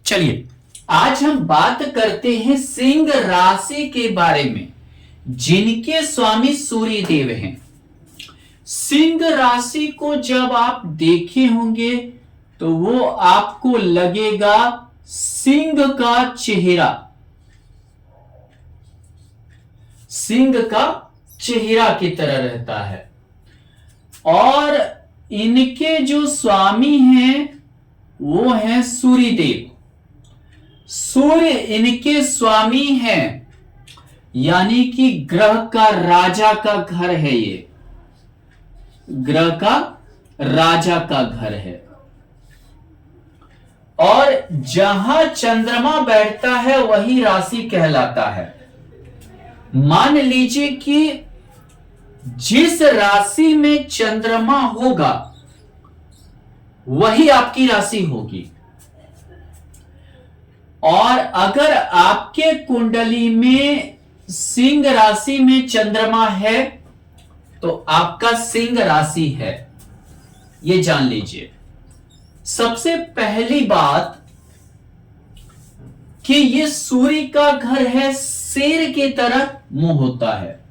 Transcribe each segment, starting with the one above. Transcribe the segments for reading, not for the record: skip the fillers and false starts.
चलिए आज हम बात करते हैं सिंह राशि के बारे में, जिनके स्वामी सूर्य देव हैं। सिंह राशि को जब आप देखे होंगे तो वो आपको लगेगा सिंह का चेहरा, सिंह का चेहरा की तरह रहता है। और इनके जो स्वामी हैं वो हैं सूर्य देव। सूर्य इनके स्वामी हैं, यानी कि ग्रह का राजा का घर है। ये ग्रह का राजा का घर है। और जहां चंद्रमा बैठता है वही राशि कहलाता है। मान लीजिए कि जिस राशि में चंद्रमा होगा वही आपकी राशि होगी। और अगर आपके कुंडली में सिंह राशि में चंद्रमा है तो आपका सिंह राशि है, ये जान लीजिए। सबसे पहली बात कि ये सूर्य का घर है, शेर की तरह मुंह होता है।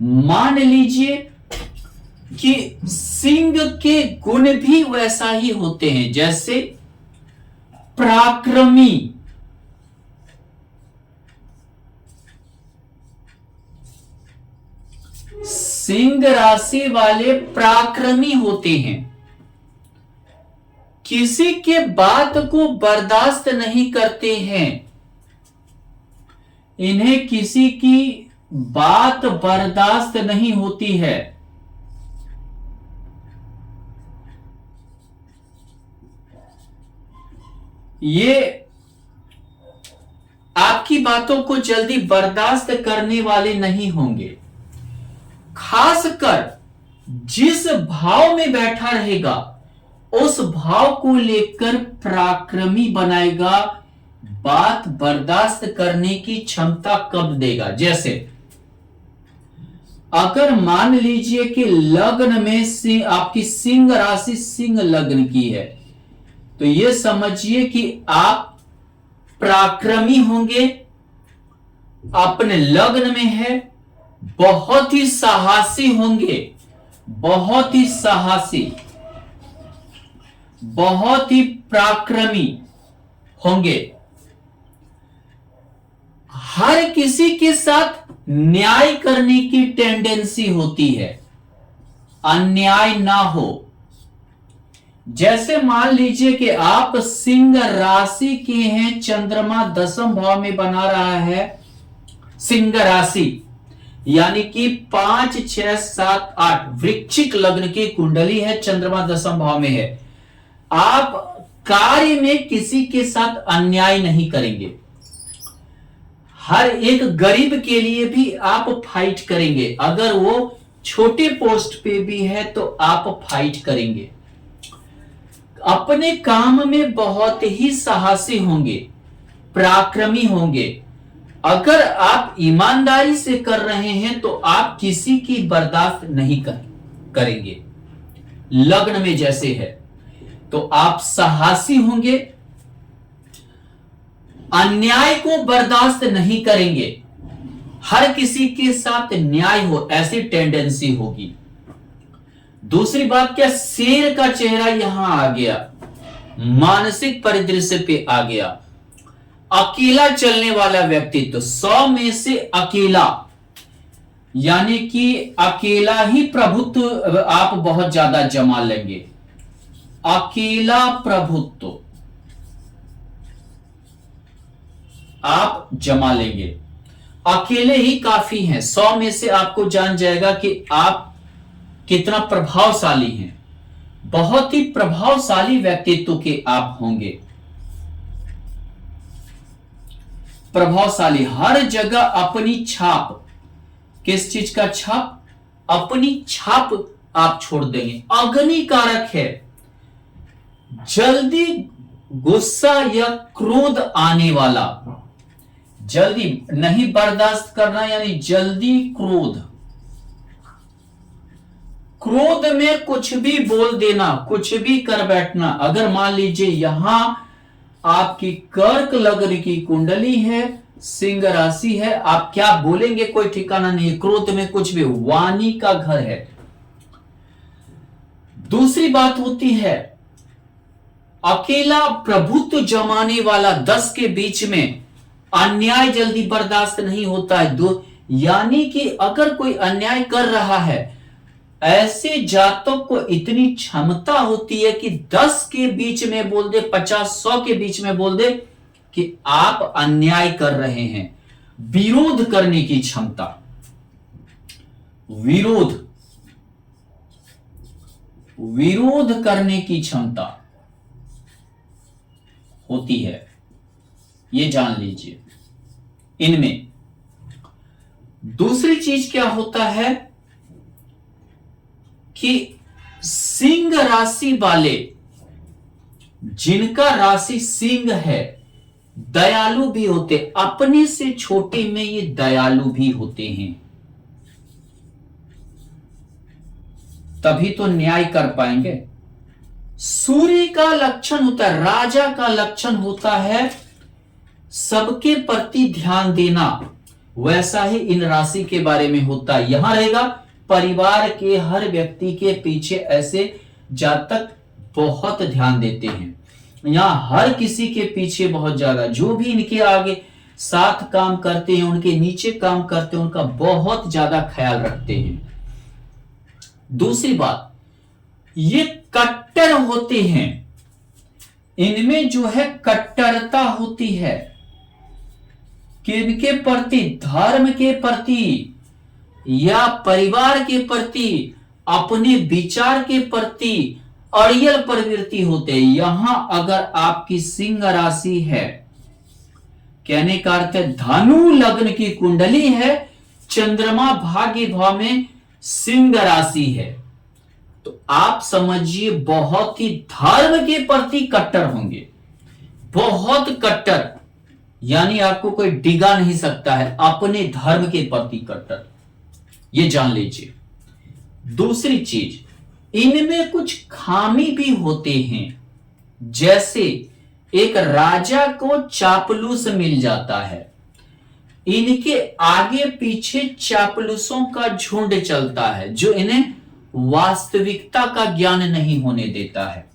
मान लीजिए कि सिंह के गुण भी वैसा ही होते हैं, जैसे पराक्रमी, सिंह राशि वाले पराक्रमी होते हैं, किसी के बात को बर्दाश्त नहीं करते हैं। इन्हें किसी की बात बर्दाश्त नहीं होती है। ये आपकी बातों को जल्दी बर्दाश्त करने वाले नहीं होंगे। खासकर जिस भाव में बैठा रहेगा उस भाव को लेकर पराक्रमी बनाएगा, बात बर्दाश्त करने की क्षमता कब देगा। जैसे अगर मान लीजिए कि लग्न में से आपकी सिंह राशि सिंह लग्न की है तो यह समझिए कि आप पराक्रमी होंगे, अपने लग्न में है, बहुत ही साहसी होंगे, बहुत ही साहसी, बहुत ही पराक्रमी होंगे। हर किसी के साथ न्याय करने की टेंडेंसी होती है, अन्याय ना हो। जैसे मान लीजिए कि आप सिंह राशि के हैं, चंद्रमा 10वें भाव में बना रहा है सिंह राशि, यानी कि 5, 6, 7, 8 वृश्चिक लग्न की कुंडली है, चंद्रमा 10वें भाव में है। आप कार्य में किसी के साथ अन्याय नहीं करेंगे। हर एक गरीब के लिए भी आप फाइट करेंगे। अगर वो छोटे पोस्ट पे भी है तो आप फाइट करेंगे। अपने काम में बहुत ही साहसी होंगे, पराक्रमी होंगे। अगर आप ईमानदारी से कर रहे हैं तो आप किसी की बर्दाश्त नहीं करेंगे। लग्न में जैसे है तो आप साहसी होंगे, अन्याय को बर्दाश्त नहीं करेंगे, हर किसी के साथ न्याय हो ऐसी टेंडेंसी होगी। दूसरी बात क्या, शेर का चेहरा यहां आ गया, मानसिक परिदृश्य पे आ गया। अकेला चलने वाला व्यक्तित्व, 100 में से अकेला, यानी कि अकेला ही प्रभुत्व आप बहुत ज्यादा जमा लेंगे। अकेला प्रभुत्व आप जमा लेंगे, अकेले ही काफी हैं। 100 में से आपको जान जाएगा कि आप कितना प्रभावशाली हैं। बहुत ही प्रभावशाली व्यक्तित्व के आप होंगे, प्रभावशाली, हर जगह अपनी छाप। किस चीज का छाप? अपनी छाप आप छोड़ देंगे। अग्नि कारक है, जल्दी गुस्सा या क्रोध आने वाला, जल्दी नहीं बर्दाश्त करना, यानी जल्दी क्रोध, क्रोध में कुछ भी बोल देना, कुछ भी कर बैठना। अगर मान लीजिए यहां आपकी कर्क लग्न की कुंडली है, सिंह राशि है, आप क्या बोलेंगे कोई ठिकाना नहीं, क्रोध में कुछ भी, वाणी का घर है। दूसरी बात होती है अकेला प्रभुत्व जमाने वाला, 10 के बीच में अन्याय जल्दी बर्दाश्त नहीं होता है। यानी कि अगर कोई अन्याय कर रहा है, ऐसे जातक को इतनी क्षमता होती है कि 10 के बीच में बोल दे, 50-100 के बीच में बोल दे कि आप अन्याय कर रहे हैं। विरोध करने की क्षमता, विरोध करने की क्षमता होती है, ये जान लीजिए इनमें। दूसरी चीज क्या होता है कि सिंह राशि वाले, जिनका राशि सिंह है, दयालु भी होते, अपने से छोटे में ये दयालु भी होते हैं, तभी तो न्याय कर पाएंगे। सूर्य का लक्षण होता है, राजा का लक्षण होता है सबके प्रति ध्यान देना, वैसा ही इन राशि के बारे में होता है। यहां रहेगा परिवार के हर व्यक्ति के पीछे ऐसे जातक बहुत ध्यान देते हैं, यहां हर किसी के पीछे बहुत ज्यादा, जो भी इनके आगे साथ काम करते हैं, उनके नीचे काम करते हैं, उनका बहुत ज्यादा ख्याल रखते हैं। दूसरी बात, ये कट्टर होते हैं, इनमें जो है कट्टरता होती है, किनके प्रति, धर्म के प्रति या परिवार के प्रति, अपने विचार के प्रति अड़ियल प्रवृत्ति होते हैं। यहां अगर आपकी सिंह राशि है, कहने का अर्थ है धनु लग्न की कुंडली है, चंद्रमा भाग्य भाव में सिंह राशि है, तो आप समझिए बहुत ही धर्म के प्रति कट्टर होंगे, बहुत कट्टर, यानी आपको कोई डिगा नहीं सकता है, अपने धर्म के प्रति कट्टर, ये जान लीजिए। दूसरी चीज, इनमें कुछ खामी भी होते हैं, जैसे एक राजा को चापलूस मिल जाता है, इनके आगे पीछे चापलूसों का झुंड चलता है, जो इन्हें वास्तविकता का ज्ञान नहीं होने देता है।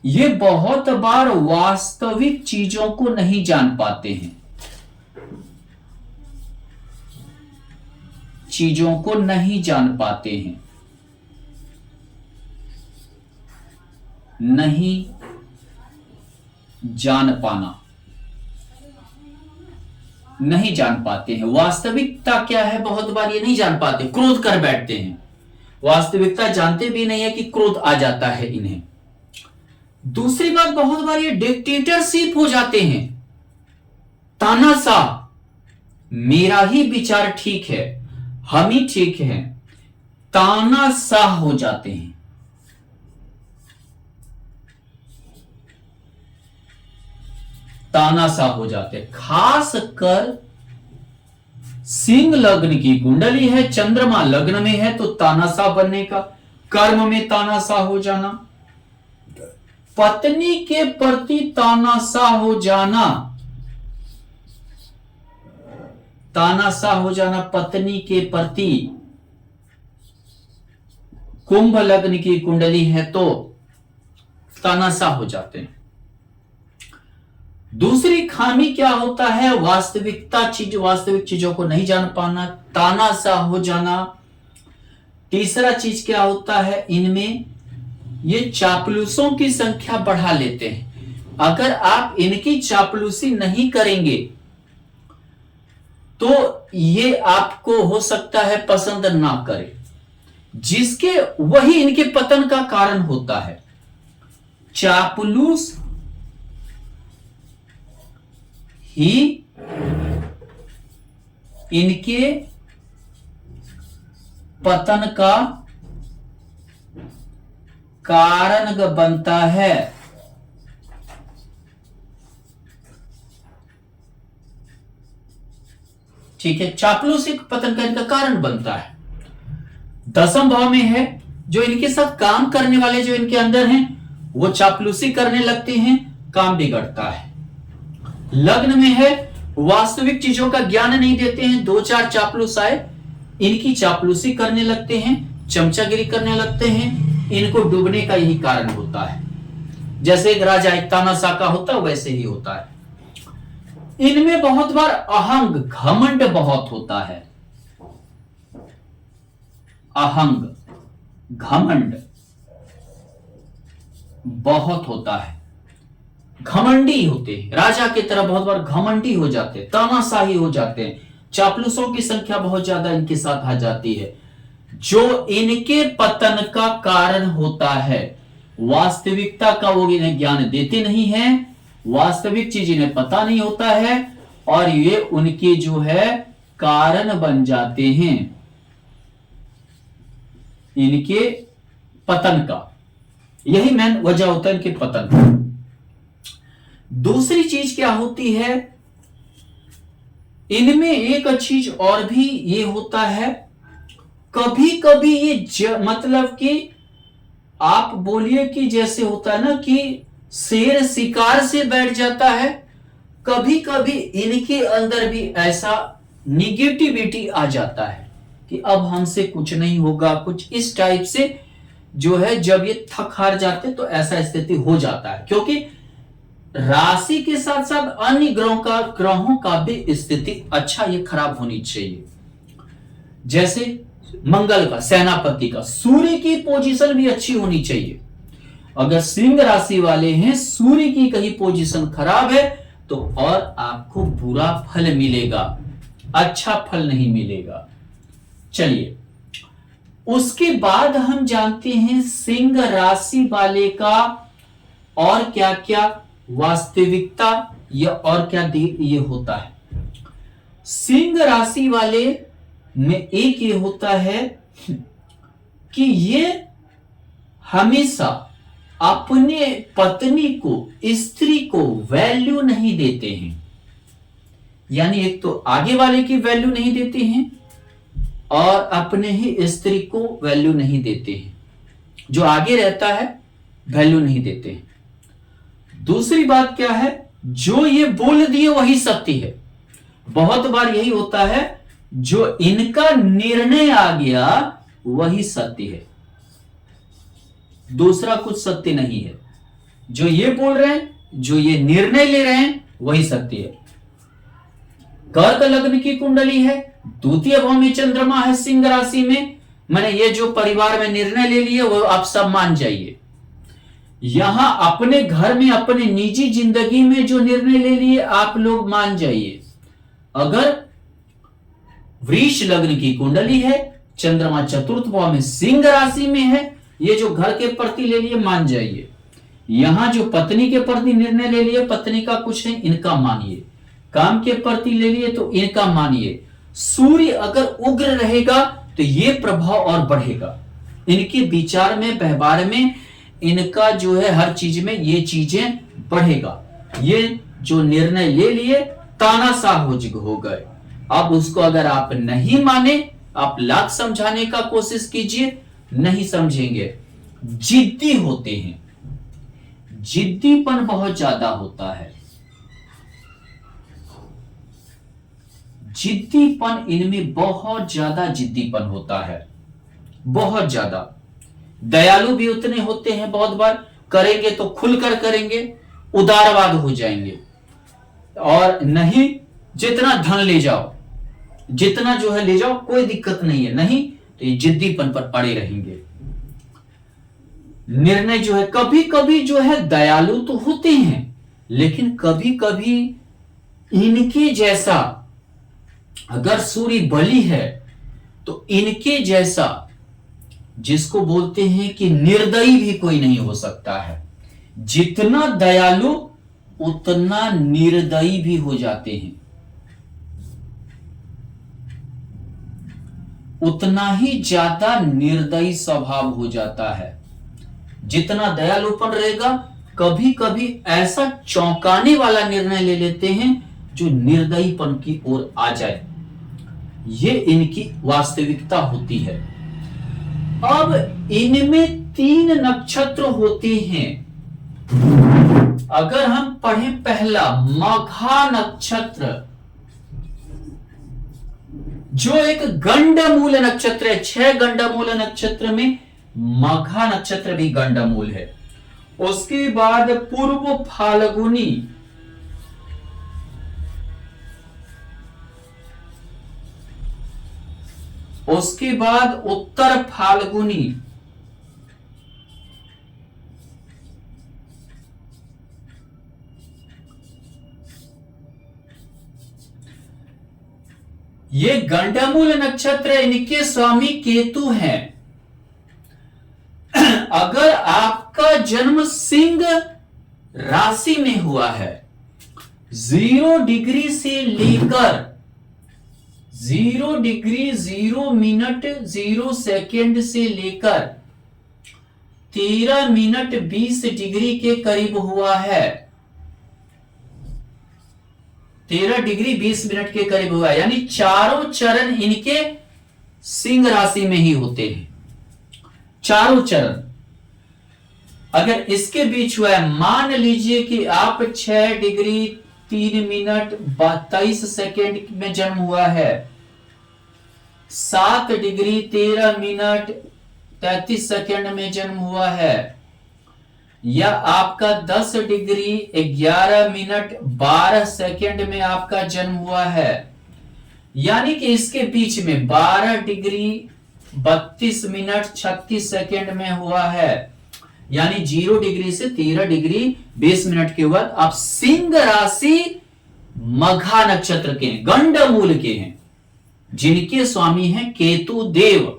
ये बहुत बार वास्तविक चीजों को नहीं जान पाते हैं, चीजों को नहीं जान पाते हैं, नहीं जान पाना, नहीं जान पाते हैं वास्तविकता क्या है, बहुत बार ये नहीं जान पाते, क्रोध कर बैठते हैं, वास्तविकता जानते भी नहीं है कि क्रोध आ जाता है इन्हें। दूसरी बात, बहुत बार ये डिक्टेटरशिप हो जाते हैं, तानाशाह, मेरा ही विचार ठीक है, हम ही ठीक है, तानाशाह हो जाते हैं। तानाशाह हो जाते हैं, खास कर सिंह लग्न की कुंडली है, चंद्रमा लग्न में है, तो तानाशाह बनने का, कर्म में तानाशाह हो जाना, पत्नी के प्रति तानाशाह हो जाना, तानाशाह हो जाना पत्नी के प्रति। कुंभ लग्न की कुंडली है तो तानाशाह हो जाते हैं। दूसरी खामी क्या होता है, वास्तविक चीजों को नहीं जान पाना, तानाशाह हो जाना। तीसरा चीज क्या होता है, इनमें ये चापलूसों की संख्या बढ़ा लेते हैं। अगर आप इनकी चापलूसी नहीं करेंगे तो ये आपको हो सकता है पसंद ना करे, जिसके वही इनके पतन का कारण होता है। चापलूस ही इनके पतन का कारण बनता है। ठीक है, चापलूस एक पतन का इनका कारण बनता है। 10वें भाव में है, जो इनके साथ काम करने वाले जो इनके अंदर हैं वो चापलूसी करने लगते हैं, काम बिगड़ता है। लग्न में है, वास्तविक चीजों का ज्ञान नहीं देते हैं, दो चार चापलूस आए, इनकी चापलूसी करने लगते हैं, चमचागिरी करने लगते हैं, इनको डूबने का यही कारण होता है। जैसे एक राजा एक तानाशाह का होता है, वैसे ही होता है। इनमें बहुत बार अहंग घमंड बहुत होता है। अहंग घमंड बहुत होता है, घमंडी होते हैं, राजा की तरह बहुत बार घमंडी हो जाते हैं, तानाशाही हो जाते हैं, चापलूसों की संख्या बहुत ज्यादा इनके साथ आ जाती है, जो इनके पतन का कारण होता है। वास्तविकता का वो इन्हें ज्ञान देते नहीं है, वास्तविक चीज इन्हें पता नहीं होता है, और ये उनके जो है कारण बन जाते हैं इनके पतन का। यही मेन वजह होता है इनके पतन का। दूसरी चीज क्या होती है, इनमें एक चीज और भी ये होता है, कभी कभी ये मतलब कि आप बोलिए कि जैसे होता है ना कि शेर शिकार से बैठ जाता है, कभी कभी इनके अंदर भी ऐसा निगेटिविटी आ जाता है कि अब हमसे कुछ नहीं होगा, कुछ इस टाइप से जो है। जब ये थक हार जाते तो ऐसा स्थिति हो जाता है, क्योंकि राशि के साथ साथ अन्य ग्रहों का भी स्थिति अच्छा ये खराब होनी चाहिए। जैसे मंगल का, सेनापति का, सूर्य की पोजीशन भी अच्छी होनी चाहिए। अगर सिंह राशि वाले हैं, सूर्य की कहीं पोजीशन खराब है तो और आपको बुरा फल मिलेगा, अच्छा फल नहीं मिलेगा। चलिए, उसके बाद हम जानते हैं सिंह राशि वाले का और क्या क्या वास्तविकता या और क्या ये होता है। सिंह राशि वाले में एक ये होता है कि ये हमेशा अपने पत्नी को, स्त्री को वैल्यू नहीं देते हैं। यानी एक तो आगे वाले की वैल्यू नहीं देते हैं और अपने ही स्त्री को वैल्यू नहीं देते हैं। जो आगे रहता है वैल्यू नहीं देते हैं। दूसरी बात क्या है, जो ये बोल दिए वही सत्य है। बहुत बार यही होता है, जो इनका निर्णय आ गया वही सत्य है, दूसरा कुछ सत्य नहीं है। जो ये बोल रहे हैं, जो ये निर्णय ले रहे हैं वही सत्य है। कर्क लग्न की कुंडली है, द्वितीय भाव में चंद्रमा है सिंह राशि में, मैंने ये जो परिवार में निर्णय ले लिए वो आप सब मान जाइए। यहां अपने घर में, अपने निजी जिंदगी में जो निर्णय ले लिए आप लोग मान जाइए। अगर वृष लग्न की कुंडली है, चंद्रमा चतुर्थ भाव में सिंह राशि में है, ये जो घर के प्रति ले लिए मान जाइए। यहां जो पत्नी के प्रति निर्णय ले लिए, पत्नी का कुछ नहीं, इनका मानिए। काम के प्रति ले लिए तो इनका मानिए। सूर्य अगर उग्र रहेगा तो ये प्रभाव और बढ़ेगा। इनके विचार में, व्यवहार में, इनका जो है हर चीज में ये चीजें बढ़ेगा। ये जो निर्णय ले लिए तानाशाह हो गए। अब उसको अगर आप नहीं माने, आप लाख समझाने का कोशिश कीजिए, नहीं समझेंगे। जिद्दी होते हैं, जिद्दीपन बहुत ज्यादा होता है। जिद्दीपन इनमें बहुत ज्यादा जिद्दीपन होता है, बहुत ज्यादा। दयालु भी उतने होते हैं, बहुत बार करेंगे तो खुलकर करेंगे, उदारवाद हो जाएंगे। और नहीं, जितना धन ले जाओ, जितना जो है ले जाओ, कोई दिक्कत नहीं है, नहीं तो ये जिद्दीपन पर पड़े रहेंगे। निर्णय जो है कभी कभी जो है दयालु तो होते हैं, लेकिन कभी कभी इनके जैसा, अगर सूर्य बली है तो इनके जैसा, जिसको बोलते हैं कि निर्दयी भी कोई नहीं हो सकता है। जितना दयालु उतना निर्दयी भी हो जाते हैं, उतना ही ज्यादा निर्दयी स्वभाव हो जाता है। जितना दयालुपन रहेगा, कभी कभी ऐसा चौंकाने वाला निर्णय ले लेते हैं जो निर्दयीपन की ओर आ जाए। ये इनकी वास्तविकता होती है। अब इनमें 3 नक्षत्र होते हैं। अगर हम पढ़ें पहला मघा नक्षत्र, जो एक गंडमूल नक्षत्र है, 6 गंडमूल नक्षत्र में मघा नक्षत्र भी गंडमूल है। उसके बाद पूर्व फाल्गुनी, उसके बाद उत्तर फाल्गुनी, ये गंडमूल नक्षत्र, इनके स्वामी केतु हैं। अगर आपका जन्म सिंह राशि में हुआ है, 0 डिग्री से लेकर 0 डिग्री 0 मिनट 0 सेकेंड से लेकर 13 मिनट 20 डिग्री के करीब हुआ है, 13 डिग्री 20 मिनट के करीब हुआ है, यानी चारों चरण इनके सिंह राशि में ही होते हैं, चारों चरण। अगर इसके बीच हुआ है, मान लीजिए कि आप 6 डिग्री 3 मिनट 23 सेकेंड में जन्म हुआ है, 7 डिग्री 13 मिनट 33 सेकेंड में जन्म हुआ है, या आपका 10 डिग्री 11 मिनट 12 सेकेंड में आपका जन्म हुआ है, यानी कि इसके बीच में 12 डिग्री 32 मिनट 36 सेकेंड में हुआ है, यानी 0 डिग्री से 13 डिग्री 20 मिनट के बाद आप सिंह राशि मघा नक्षत्र के हैं, गंडमूल के हैं, जिनके स्वामी हैं केतु देव।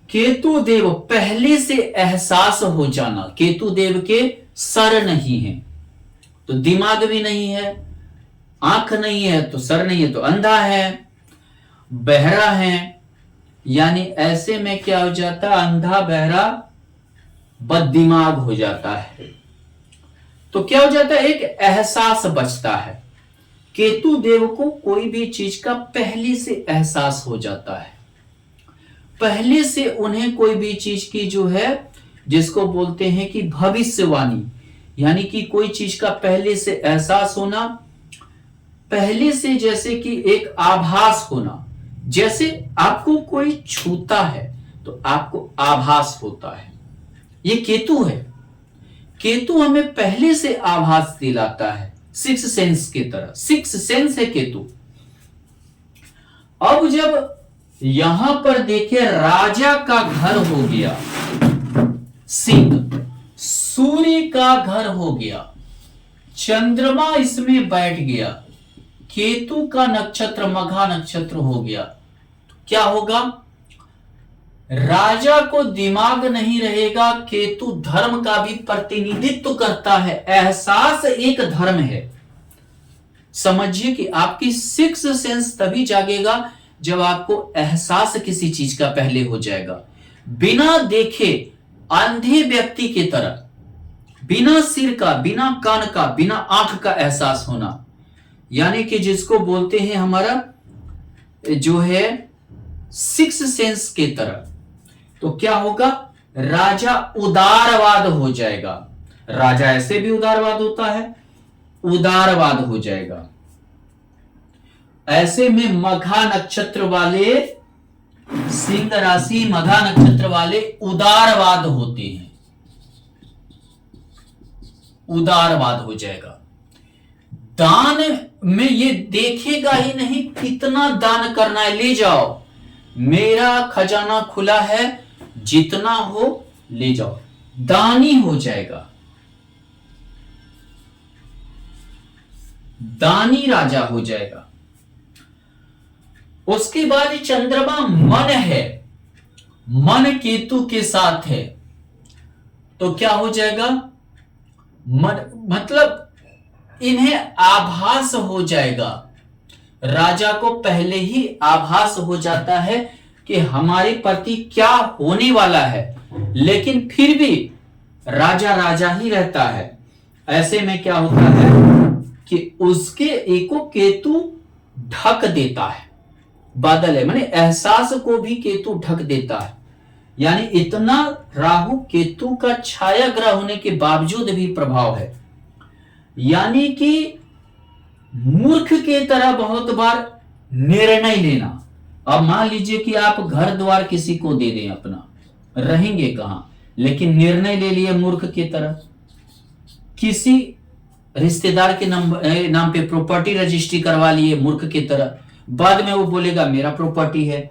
केतु देव पहले से एहसास हो जाना, केतु देव के सर नहीं है तो दिमाग भी नहीं है, आंख नहीं है तो सर नहीं है तो अंधा है, बहरा है, यानी ऐसे में क्या हो जाता है, अंधा बहरा बददिमाग हो जाता है। तो क्या हो जाता है, एक एहसास बचता है। केतु देव को कोई भी चीज का पहले से एहसास हो जाता है, पहले से उन्हें कोई भी चीज की जो है, जिसको बोलते हैं कि भविष्यवाणी, यानी कि कोई चीज का पहले से एहसास होना, पहले से जैसे कि एक आभास होना, जैसे आपको कोई छूता है तो आपको आभास होता है, ये केतु है। केतु हमें पहले से आभास दिलाता है, सिक्स सेंस की तरह, सिक्स सेंस है केतु। अब जब यहां पर देखिए, राजा का घर हो गया सिंह, सूर्य का घर हो गया, चंद्रमा इसमें बैठ गया, केतु का नक्षत्र मघा नक्षत्र हो गया, तो क्या होगा, राजा को दिमाग नहीं रहेगा। केतु धर्म का भी प्रतिनिधित्व करता है, एहसास एक धर्म है। समझिए कि आपकी सिक्स सेंस तभी जागेगा जब आपको एहसास किसी चीज का पहले हो जाएगा। बिना देखे अंधे व्यक्ति की तरह, बिना सिर का, बिना कान का, बिना आंख का एहसास होना, यानी कि जिसको बोलते हैं हमारा जो है सिक्स सेंस के तरह। तो क्या होगा, राजा उदारवाद हो जाएगा। राजा ऐसे भी उदारवाद होता है, उदारवाद हो जाएगा। ऐसे में मघा नक्षत्र वाले, सिंह राशि मघा नक्षत्र वाले उदारवाद होते हैं, उदारवाद हो जाएगा। दान में ये देखेगा ही नहीं कितना दान करना है, ले जाओ, मेरा खजाना खुला है, जितना हो ले जाओ, दानी हो जाएगा, दानी राजा हो जाएगा। उसके बाद चंद्रमा मन है, मन केतु के साथ है, तो क्या हो जाएगा, मन मतलब इन्हें आभास हो जाएगा, राजा को पहले ही आभास हो जाता है कि हमारे प्रति क्या होने वाला है, लेकिन फिर भी राजा राजा ही रहता है। ऐसे में क्या होता है कि उसके एको केतु ढक देता है, बादल है माने एहसास को भी केतु ढक देता है, यानी इतना राहु केतु का छाया ग्रह होने के बावजूद भी प्रभाव है। यानी कि मूर्ख के तरह बहुत बार निर्णय लेना। अब मान लीजिए कि आप घर द्वार किसी को दे दें अपना, रहेंगे कहां, लेकिन निर्णय ले लिए मूर्ख के तरह। किसी रिश्तेदार के नाम पे प्रॉपर्टी रजिस्ट्री करवा लिए मूर्ख की तरह, बाद में वो बोलेगा मेरा प्रॉपर्टी है।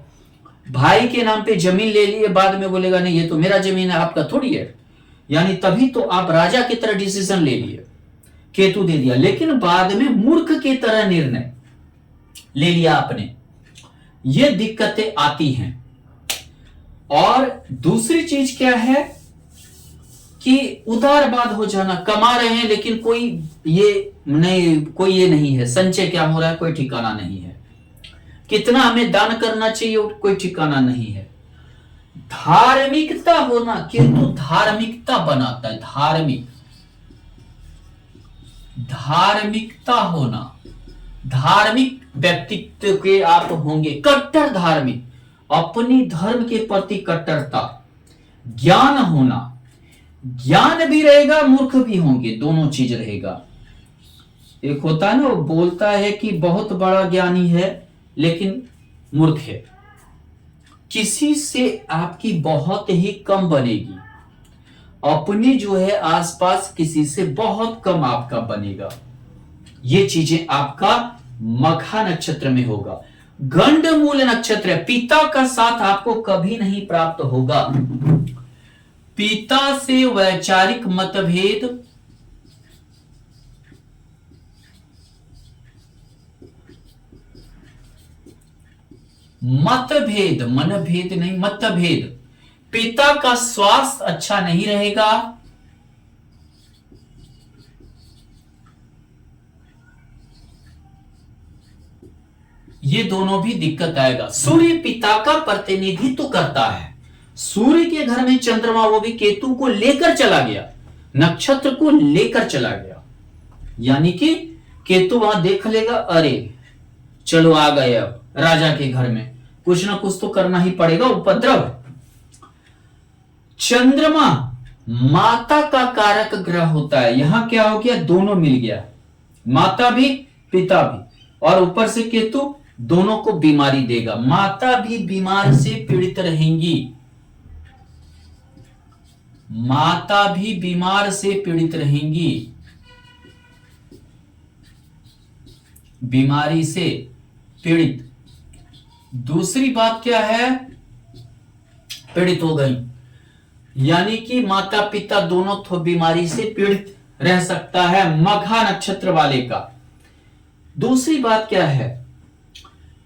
भाई के नाम पे जमीन ले लिए, बाद में बोलेगा नहीं ये तो मेरा जमीन है, आपका थोड़ी है। यानी तभी तो आप राजा की तरह डिसीजन ले लिए, केतु दे दिया, लेकिन बाद में मूर्ख की तरह निर्णय ले लिया आपने। ये दिक्कतें आती हैं। और दूसरी चीज क्या है कि उदारवाद हो जाना। कमा रहे हैं लेकिन कोई ये नहीं है, संचय क्या हो रहा है कोई ठिकाना नहीं है, कितना हमें दान करना चाहिए कोई ठिकाना नहीं है। धार्मिकता होना, किंतु धार्मिकता बनाता है, धार्मिकता होना, धार्मिक व्यक्तित्व के आप होंगे, कट्टर धार्मिक, अपनी धर्म के प्रति कट्टरता। ज्ञान होना, ज्ञान भी रहेगा मूर्ख भी होंगे, दोनों चीज रहेगा। एक होता है ना, वो बोलता है कि बहुत बड़ा ज्ञानी है लेकिन मूर्ख है। किसी से आपकी बहुत ही कम बनेगी, अपनी जो है आसपास किसी से बहुत कम आपका बनेगा। ये चीजें आपका मघा नक्षत्र में होगा। गंडमूल नक्षत्र, पिता का साथ आपको कभी नहीं प्राप्त होगा। पिता से वैचारिक मतभेद, मनभेद नहीं, मतभेद। पिता का स्वास्थ्य अच्छा नहीं रहेगा। ये दोनों भी दिक्कत आएगा। सूर्य पिता का प्रतिनिधित्व करता है। सूर्य के घर में चंद्रमा, वो भी केतु को लेकर चला गया, नक्षत्र को लेकर चला गया। यानी कि केतु वहां देख लेगा, अरे चलो आ गए अब राजा के घर में, कुछ ना कुछ तो करना ही पड़ेगा, उपद्रव। चंद्रमा माता का कारक ग्रह होता है, यहां क्या हो गया, दोनों मिल गया, माता भी पिता भी, और ऊपर से केतु, दोनों को बीमारी देगा। माता भी बीमार से पीड़ित रहेंगी, माता भी बीमार से पीड़ित रहेंगी, बीमारी से पीड़ित। दूसरी बात क्या है, पीड़ित हो गई, यानी कि माता पिता दोनों तो बीमारी से पीड़ित रह सकता है मघा नक्षत्र वाले का। दूसरी बात क्या है,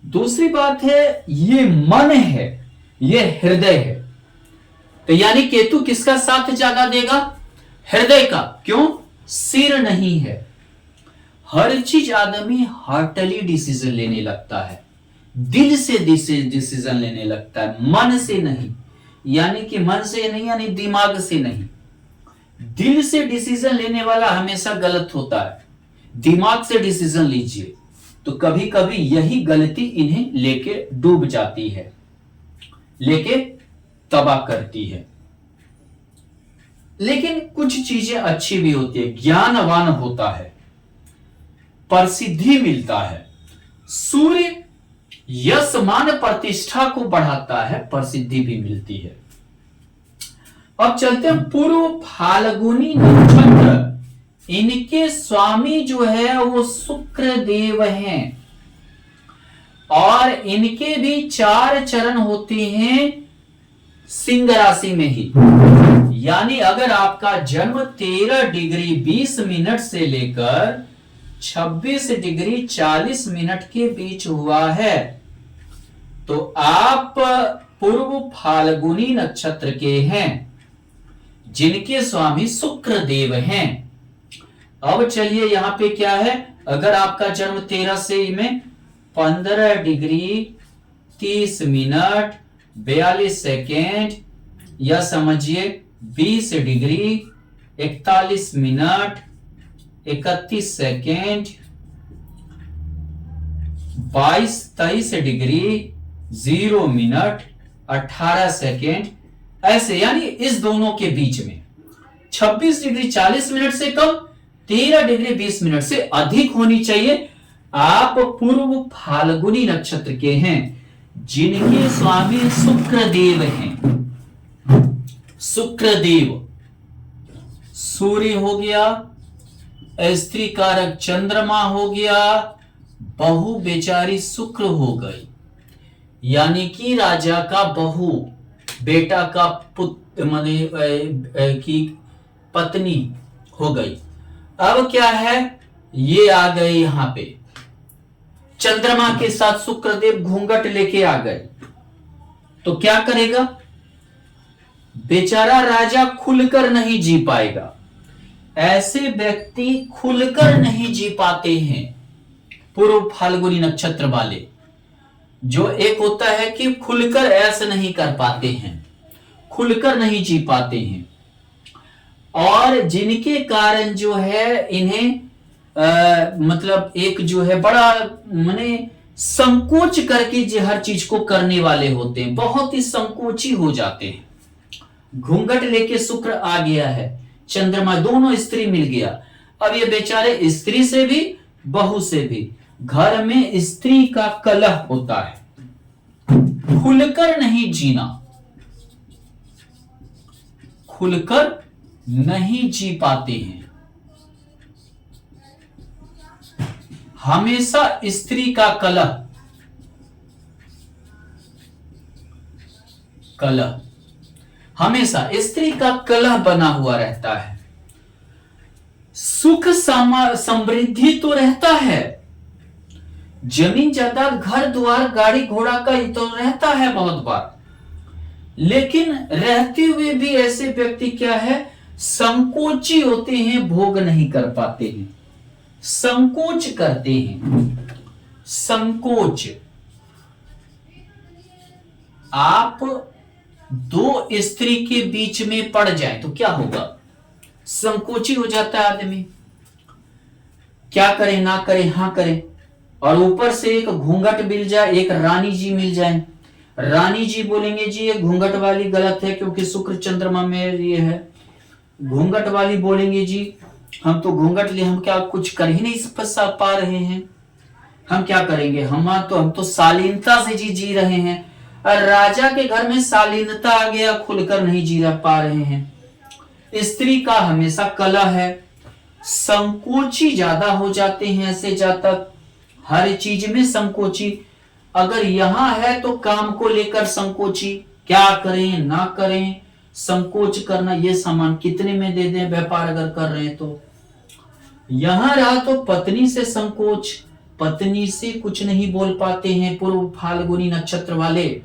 दूसरी बात है ये मन है, ये हृदय है। तो यानी केतु किसका साथ ज्यादा देगा, हृदय का। क्यों, सिर नहीं है। हर चीज आदमी हार्टली डिसीजन लेने लगता है, दिल से डिसीजन लेने लगता है, मन से नहीं। यानी कि मन से नहीं, यानी दिमाग से नहीं, दिल से डिसीजन लेने वाला हमेशा गलत होता है। दिमाग से डिसीजन लीजिए, तो कभी कभी यही गलती इन्हें लेके डूब जाती है, लेके तबाह करती है। लेकिन कुछ चीजें अच्छी भी होती है, ज्ञानवान होता है, प्रसिद्धि मिलता है। सूर्य यश मान प्रतिष्ठा को बढ़ाता है, प्रसिद्धि भी मिलती है। अब चलते हैं पूर्व फाल्गुनी नक्षत्र, इनके स्वामी जो है वो शुक्र देव हैं, और इनके भी 4 चरण होते हैं सिंह राशि में ही। यानी अगर आपका जन्म 13 डिग्री 20 मिनट से लेकर 26 डिग्री 40 मिनट के बीच हुआ है, तो आप पूर्व फाल्गुनी नक्षत्र के हैं, जिनके स्वामी शुक्र देव हैं। अब चलिए यहां पे क्या है, अगर आपका जन्म 13 से में 15 डिग्री 30 मिनट 42 सेकेंड, या समझिए 20 degree 41 minute 31 second, 22-23 degree 0 minute 18 second, ऐसे। यानी इस दोनों के बीच में 26 डिग्री 40 मिनट से कम, 13 डिग्री 20 मिनट से अधिक होनी चाहिए। आप पूर्व फाल्गुनी नक्षत्र के हैं, जिनके स्वामी शुक्रदेव हैं। शुक्रदेव, सूर्य हो गया, स्त्री कारक चंद्रमा हो गया, बहू बेचारी शुक्र हो गई, यानी कि राजा का बहू, बेटा का पुत्र माने की पत्नी हो गई। अब क्या है, ये आ गए यहां पे चंद्रमा के साथ शुक्रदेव घूंघट लेके आ गए, तो क्या करेगा बेचारा राजा, खुलकर नहीं जी पाएगा। ऐसे व्यक्ति खुलकर नहीं जी पाते हैं, पूर्व फाल्गुनी नक्षत्र वाले। जो एक होता है कि खुलकर ऐसे नहीं कर पाते हैं, खुलकर नहीं जी पाते हैं, और जिनके कारण जो है इन्हें मतलब एक जो है बड़ा माने संकोच करके जो हर चीज को करने वाले होते हैं, बहुत ही संकोची हो जाते हैं। घूंघट लेके शुक्र आ गया है, चंद्रमा, दोनों स्त्री मिल गया। अब ये बेचारे स्त्री से भी बहू से भी, घर में स्त्री का कलह होता है, खुलकर नहीं जीना, खुलकर नहीं जी पाते हैं। हमेशा स्त्री का कलह हमेशा स्त्री का कलह बना हुआ रहता है। सुख समृद्धि तो रहता है, जमीन जायदाद घर द्वार गाड़ी घोड़ा का तो रहता है बहुत बार, लेकिन रहते हुए भी ऐसे व्यक्ति क्या है, संकोची होते हैं, भोग नहीं कर पाते हैं, संकोच करते हैं। संकोच, आप दो स्त्री के बीच में पड़ जाए तो क्या होगा, संकोची हो जाता है आदमी, क्या करे ना करे, हां करे, और ऊपर से एक घूंघट मिल जाए, एक रानी जी मिल जाए। रानी जी बोलेंगे जी ये घूंघट वाली गलत है, क्योंकि शुक्र चंद्रमा में ये है। घूंघट वाली बोलेंगे जी हम तो घूंघट लिए, हम क्या कुछ कर ही नहीं पा रहे हैं, हम क्या करेंगे, हम तो शालीनता से जी रहे हैं। और राजा के घर में शालीनता आ गया, खुलकर नहीं जी पा रहे हैं। स्त्री का हमेशा कलह है, संकोची ज्यादा हो जाते हैं, ऐसे जातक हर चीज में संकोची। अगर यहां है तो काम को लेकर संकोची, क्या करें ना करें, संकोच करना, ये सामान कितने में दे दें, व्यापार अगर कर रहे हैं तो। यहां रहा तो पत्नी से संकोच, पत्नी से कुछ नहीं बोल पाते हैं पूर्व फाल्गुनी नक्षत्र वाले।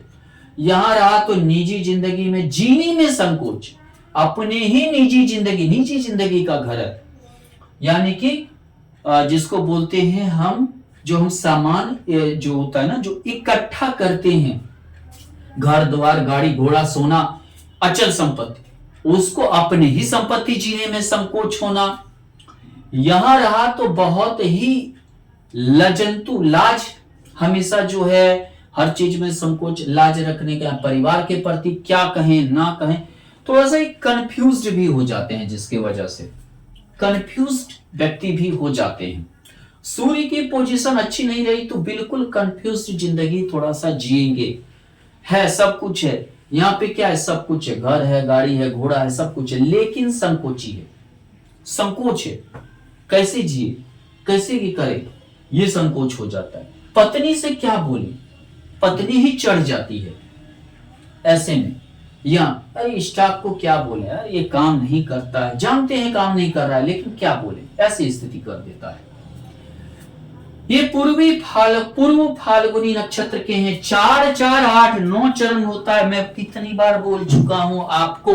यहां रहा तो निजी जिंदगी में जीने में संकोच, अपने ही निजी जिंदगी का घर है, यानी कि जिसको बोलते हैं हम, जो हम सामान जो होता है ना, जो इकट्ठा करते हैं, घर द्वार गाड़ी घोड़ा सोना अचल संपत्ति, उसको अपनी ही संपत्ति जीने में संकोच होना। यहां रहा तो बहुत ही लजंतु, लाज, हमेशा जो है हर चीज में संकोच, लाज रखने का, परिवार के प्रति क्या कहें ना कहें, थोड़ा सा कंफ्यूज्ड भी हो जाते हैं, जिसकी वजह से कंफ्यूज्ड व्यक्ति भी हो जाते हैं। सूर्य की पोजीशन अच्छी नहीं रही तो बिल्कुल कंफ्यूज्ड जिंदगी थोड़ा सा जिएंगे। है सब कुछ है यहाँ पे, क्या है, सब कुछ है, घर है, गाड़ी है, घोड़ा है, सब कुछ है, लेकिन संकोची है, संकोच है, कैसे जिए, कैसे की करे, ये संकोच हो जाता है। पत्नी से क्या बोले, पत्नी ही चढ़ जाती है ऐसे में, या अरे स्टाफ को क्या बोले यार, ये काम नहीं करता है, जानते हैं काम नहीं कर रहा है, लेकिन क्या बोले, ऐसी स्थिति कर देता है। ये पूर्व फाल्गुनी नक्षत्र के हैं। 4 4 8 9 चरण होता है। मैं कितनी बार बोल चुका हूं आपको,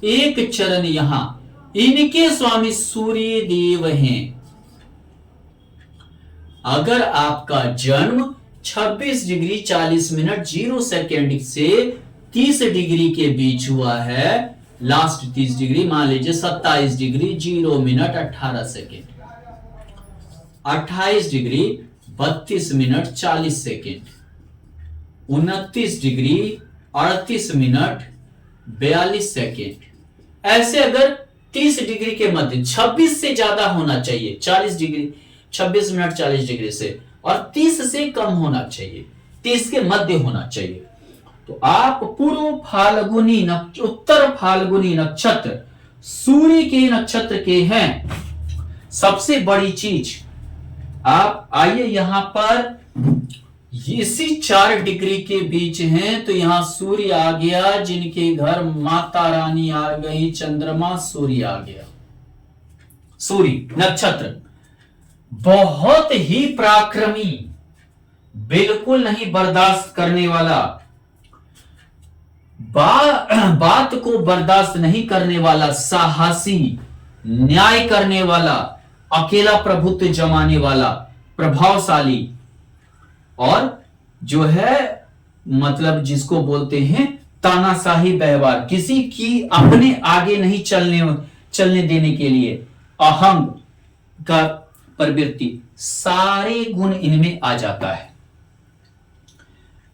एक चरण यहां, इनके स्वामी सूर्य देव हैं। अगर आपका जन्म 26 डिग्री 40 मिनट 0 सेकेंड से 30 डिग्री के बीच हुआ है, लास्ट 30 डिग्री मान लीजिए 27 degree 0 minute 18 second, 28 degree 32 minute 40 second, 29 degree 38 minute 42 second, ऐसे अगर 30 डिग्री के मध्य, 26 से ज्यादा होना चाहिए, 40 डिग्री, 26 मिनट 40 डिग्री से, और 30 से कम होना चाहिए, 30 के मध्य होना चाहिए। तो आप पूर्व फाल्गुनी उत्तर फाल्गुनी नक्षत्र सूर्य के नक्षत्र के हैं। सबसे बड़ी चीज, आप आइए यहां पर, इसी 4 डिग्री के बीच हैं, तो यहां सूर्य आ गया, जिनके घर माता रानी आ गई, चंद्रमा सूर्य आ गया। सूर्य नक्षत्र बहुत ही पराक्रमी, बिल्कुल नहीं बर्दाश्त करने वाला, बात को बर्दाश्त नहीं करने वाला, साहसी, न्याय करने वाला, अकेला प्रभुत्व जमाने वाला, प्रभावशाली, और जो है मतलब जिसको बोलते हैं तानाशाही व्यवहार, किसी की अपने आगे नहीं चलने देने के लिए, अहंग का प्रवृत्ति, सारे गुण इनमें आ जाता है।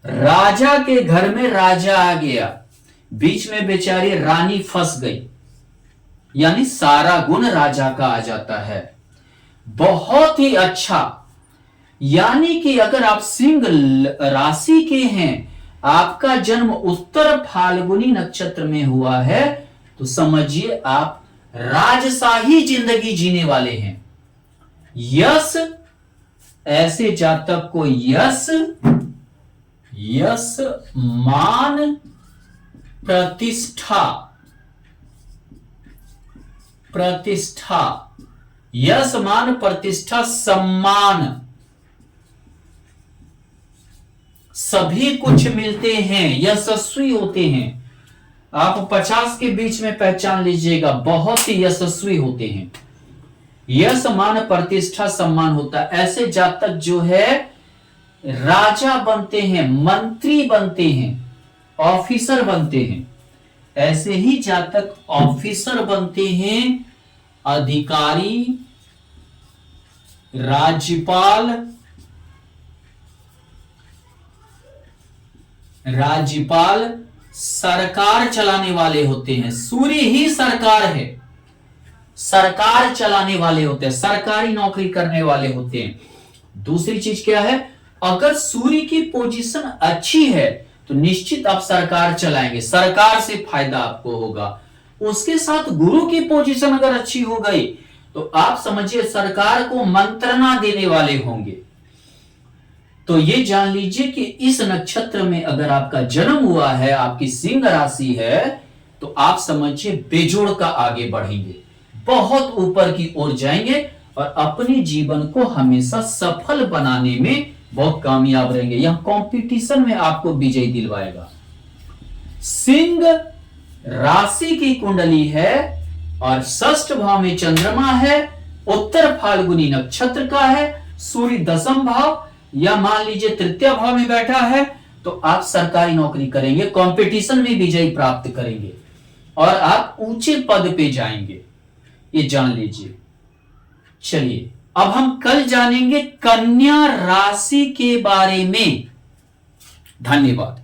राजा के घर में राजा आ गया, बीच में बेचारी रानी फंस गई, यानी सारा गुण राजा का आ जाता है। बहुत ही अच्छा, यानी कि अगर आप सिंह राशि के हैं, आपका जन्म उत्तर फाल्गुनी नक्षत्र में हुआ है, तो समझिए आप राजशाही जिंदगी जीने वाले हैं। यश, ऐसे जातक को यश, मान, प्रतिष्ठा, यश मान प्रतिष्ठा सम्मान, सभी कुछ मिलते हैं, यशस्वी होते हैं। आप 50 के बीच में पहचान लीजिएगा, बहुत ही यशस्वी होते हैं। यश मान प्रतिष्ठा सम्मान होता है। ऐसे जातक जो है राजा बनते हैं, मंत्री बनते हैं, ऑफिसर बनते हैं। ऐसे ही जातक ऑफिसर बनते हैं, अधिकारी, राज्यपाल, सरकार चलाने वाले होते हैं। सूर्य ही सरकार है, सरकार चलाने वाले होते हैं, सरकारी नौकरी करने वाले होते हैं। दूसरी चीज क्या है, अगर सूर्य की पोजीशन अच्छी है तो निश्चित आप सरकार चलाएंगे, सरकार से फायदा आपको होगा। उसके साथ गुरु की पोजीशन अगर अच्छी हो गई तो आप समझिए सरकार को मंत्रणा देने वाले होंगे। तो ये जान लीजिए कि इस नक्षत्र में अगर आपका जन्म हुआ है, आपकी सिंह राशि है, तो आप समझिए बेजोड़ का आगे बढ़ेंगे, बहुत ऊपर की ओर जाएंगे और अपने जीवन को हमेशा सफल बनाने में बहुत कामयाब रहेंगे। यहां कंपटीशन में आपको विजय दिलवाएगा। सिंह राशि की कुंडली है और षष्ठ भाव में चंद्रमा है, उत्तर फाल्गुनी नक्षत्र का है, सूर्य दशम भाव या मान लीजिए तृतीय भाव में बैठा है, तो आप सरकारी नौकरी करेंगे, कंपटीशन में विजय प्राप्त करेंगे और आप ऊंचे पद पे जाएंगे, ये जान लीजिए। चलिए अब हम कल जानेंगे कन्या राशि के बारे में। धन्यवाद।